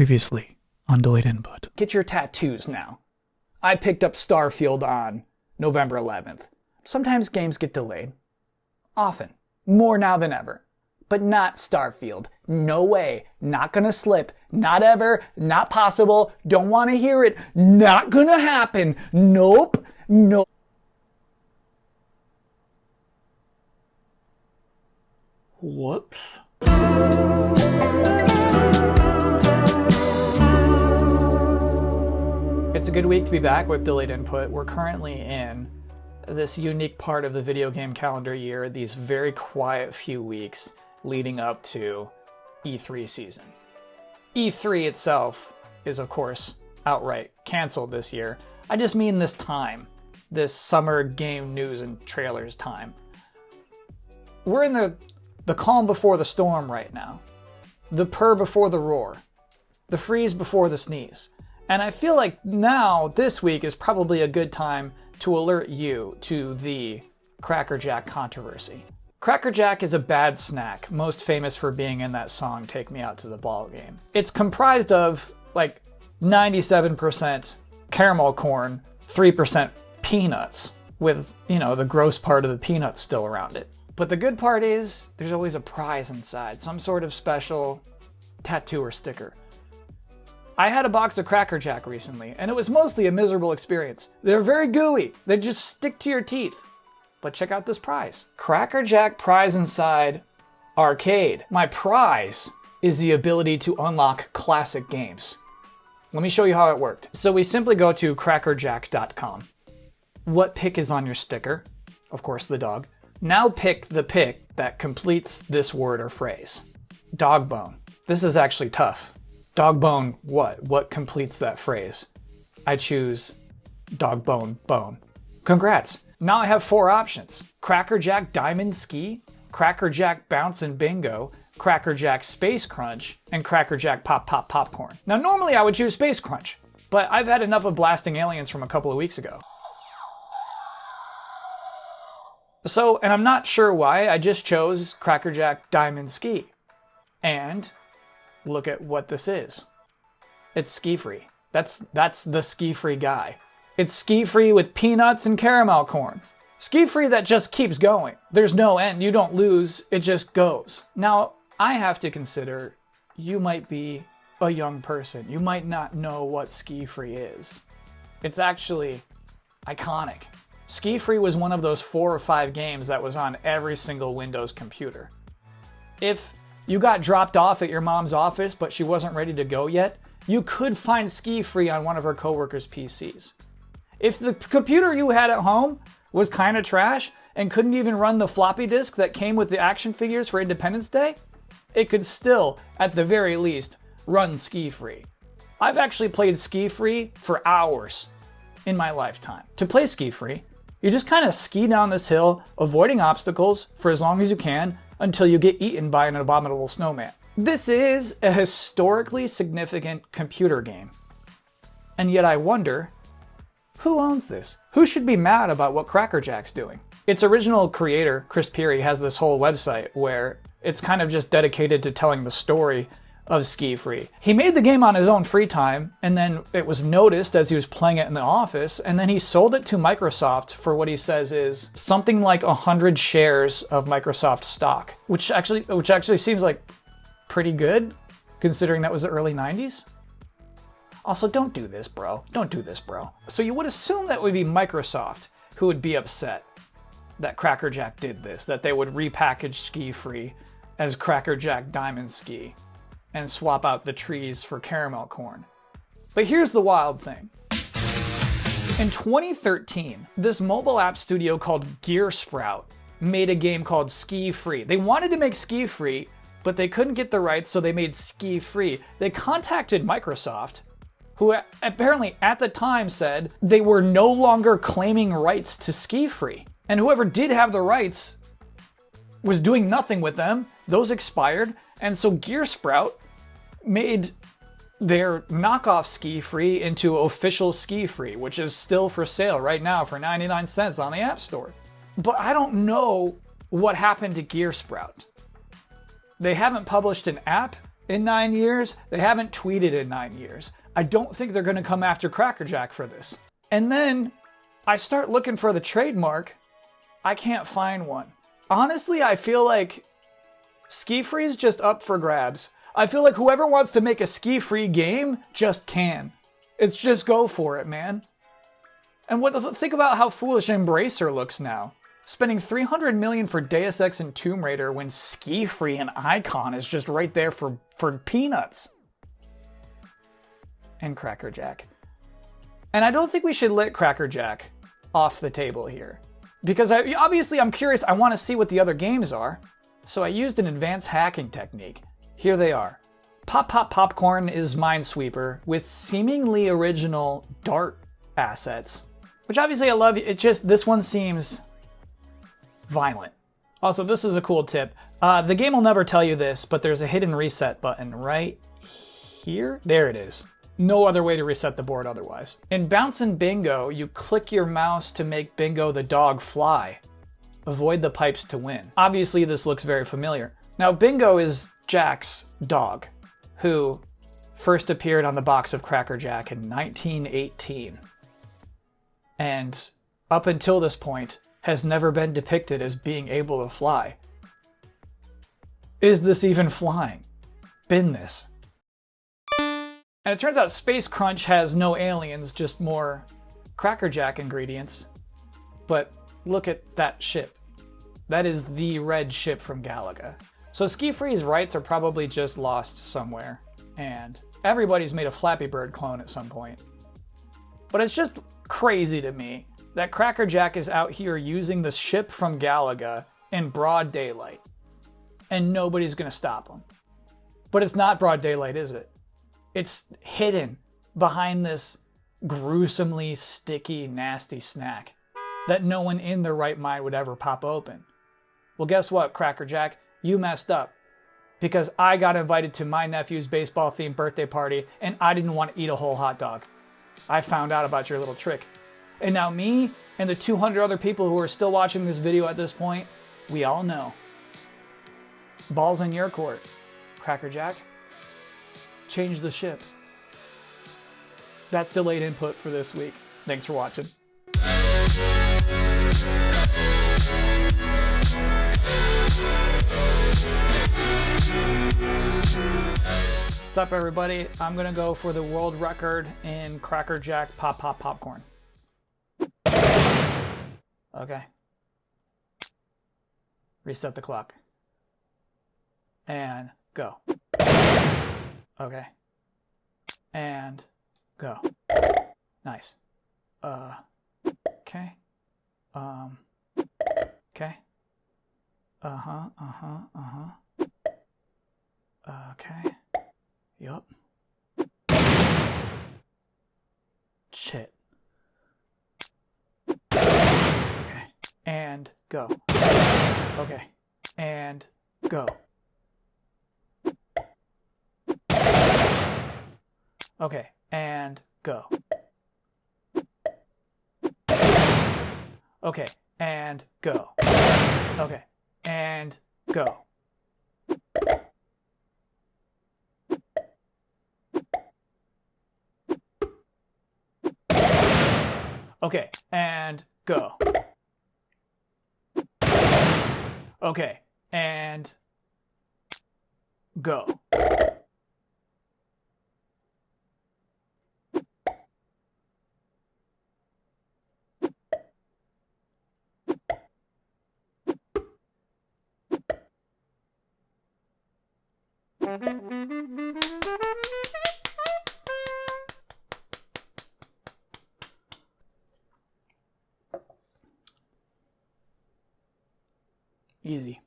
Previously on Delayed Input. Get your tattoos now. I picked up Starfield on November 11th. Sometimes games get delayed. Often. More now than ever. But not Starfield. No way. Not gonna slip. Not ever. Not possible. Don't want to hear it. Not gonna happen. Nope. No. Whoops. It's a good week to be back with Delayed Input. We're currently in this unique part of the video game calendar year, these very quiet few weeks leading up to E3 season. E3 itself is, of course, outright canceled this year. I just mean this time, this summer game news and trailers time. We're in the calm before the storm right now. The purr before the roar. The freeze before the sneeze. And I feel like now, this week, is probably a good time to alert you to the Cracker Jack controversy. Cracker Jack is a bad snack, most famous for being in that song, Take Me Out to the Ball Game. It's comprised of, like, 97% caramel corn, 3% peanuts, with, you know, the gross part of the peanuts still around it. But the good part is, there's always a prize inside, some sort of special tattoo or sticker. I had a box of Cracker Jack recently, and it was mostly a miserable experience. They're very gooey. They just stick to your teeth. But check out this prize. Cracker Jack prize inside arcade. My prize is the ability to unlock classic games. Let me show you how it worked. So we simply go to crackerjack.com. What pick is on your sticker? Of course, the dog. Now pick the pick that completes this word or phrase. Dog bone. This is actually tough. Dog bone what? What completes that phrase? I choose dog bone bone. Congrats. Now I have 4 options. Cracker Jack Diamond Ski, Cracker Jack Bounce and Bingo, Cracker Jack Space Crunch, and Cracker Jack Pop Pop Popcorn. Now normally I would choose Space Crunch, but I've had enough of blasting aliens from a couple of weeks ago. So, and I'm not sure why, I just chose Cracker Jack Diamond Ski. And look at what this is. It's ski-free. That's the ski-free guy. It's ski-free with peanuts and caramel corn. Ski-free that just keeps going. There's no end. You don't lose. It just goes. Now, I have to consider you might be a young person. You might not know what ski-free is. It's actually iconic. Ski-free was one of those 4 or 5 games that was on every single Windows computer. If you got dropped off at your mom's office, but she wasn't ready to go yet, you could find Ski-free on one of her coworkers' PCs. If the computer you had at home was kind of trash and couldn't even run the floppy disk that came with the action figures for Independence Day, it could still, at the very least, run Ski-free. I've actually played Ski-free for hours in my lifetime. To play Ski-free, you just kind of ski down this hill, avoiding obstacles for as long as you can, until you get eaten by an abominable snowman. This is a historically significant computer game. And yet I wonder, who owns this? Who should be mad about what Cracker Jack's doing? Its original creator, Chris Peary, has this whole website where it's kind of just dedicated to telling the story of Ski-free. He made the game on his own free time, and then it was noticed as he was playing it in the office, and then he sold it to Microsoft for what he says is something like 100 shares of Microsoft stock, which actually seems like pretty good, considering that was the early 90s. Also, don't do this, bro. Don't do this, bro. So you would assume that would be Microsoft who would be upset that Cracker Jack did this, that they would repackage Ski-free as Cracker Jack Diamond Ski and swap out the trees for caramel corn. But here's the wild thing. In 2013, this mobile app studio called GearSprout made a game called Ski-free. They wanted to make Ski-free, but they couldn't get the rights, so they made Ski-free. They contacted Microsoft, who apparently at the time said they were no longer claiming rights to Ski-free. And whoever did have the rights was doing nothing with them. Those expired, and so GearSprout made their knockoff Ski-free into official Ski-free, which is still for sale right now for 99 cents on the App Store. But I don't know what happened to GearSprout. They haven't published an app in 9 years. They haven't tweeted in 9 years. I don't think they're going to come after Cracker Jack for this. And then I start looking for the trademark. I can't find one. Honestly, I feel like Ski-Free is just up for grabs. I feel like whoever wants to make a Ski-Free game just can. It's just go for it, man. And think about how foolish Embracer looks now. Spending $300 million for Deus Ex and Tomb Raider when Ski-Free and Icon is just right there for peanuts. And Cracker Jack. And I don't think we should let Cracker Jack off the table here. Because obviously I'm curious, I want to see what the other games are. So I used an advanced hacking technique. Here they are. Pop Pop Popcorn is Minesweeper with seemingly original Dart assets. Which obviously I love. It just, this one seems violent. Also, this is a cool tip. The game will never tell you this, but there's a hidden reset button right here. There it is. No other way to reset the board otherwise. In Bouncin' Bingo, you click your mouse to make Bingo the dog fly. Avoid the pipes to win. Obviously, this looks very familiar. Now, Bingo is Jack's dog, who first appeared on the box of Cracker Jack in 1918. And up until this point, has never been depicted as being able to fly. Is this even flying? Bin this. And it turns out Space Crunch has no aliens, just more Cracker Jack ingredients. But look at that ship. That is the red ship from Galaga. So Ski-Free's rights are probably just lost somewhere. And everybody's made a Flappy Bird clone at some point. But it's just crazy to me that Cracker Jack is out here using the ship from Galaga in broad daylight. And nobody's gonna stop him. But it's not broad daylight, is it? It's hidden behind this gruesomely sticky, nasty snack that no one in their right mind would ever pop open. Well, guess what, Cracker Jack? You messed up. Because I got invited to my nephew's baseball-themed birthday party and I didn't want to eat a whole hot dog. I found out about your little trick. And now me and the 200 other people who are still watching this video at this point, we all know. Ball's in your court, Cracker Jack. Change the ship. That's delayed input for this week. Thanks for watching. What's up, everybody? I'm gonna go for the world record in Cracker Jack Pop Pop Popcorn. Okay. Reset the clock. And go. Okay. And go. Nice. Okay. Okay. Okay. Yup. Shit. Okay. And go. Okay. And go. Okay. And go. Okay. And go. Okay. And go. Okay, and go. Okay, and go. Easy.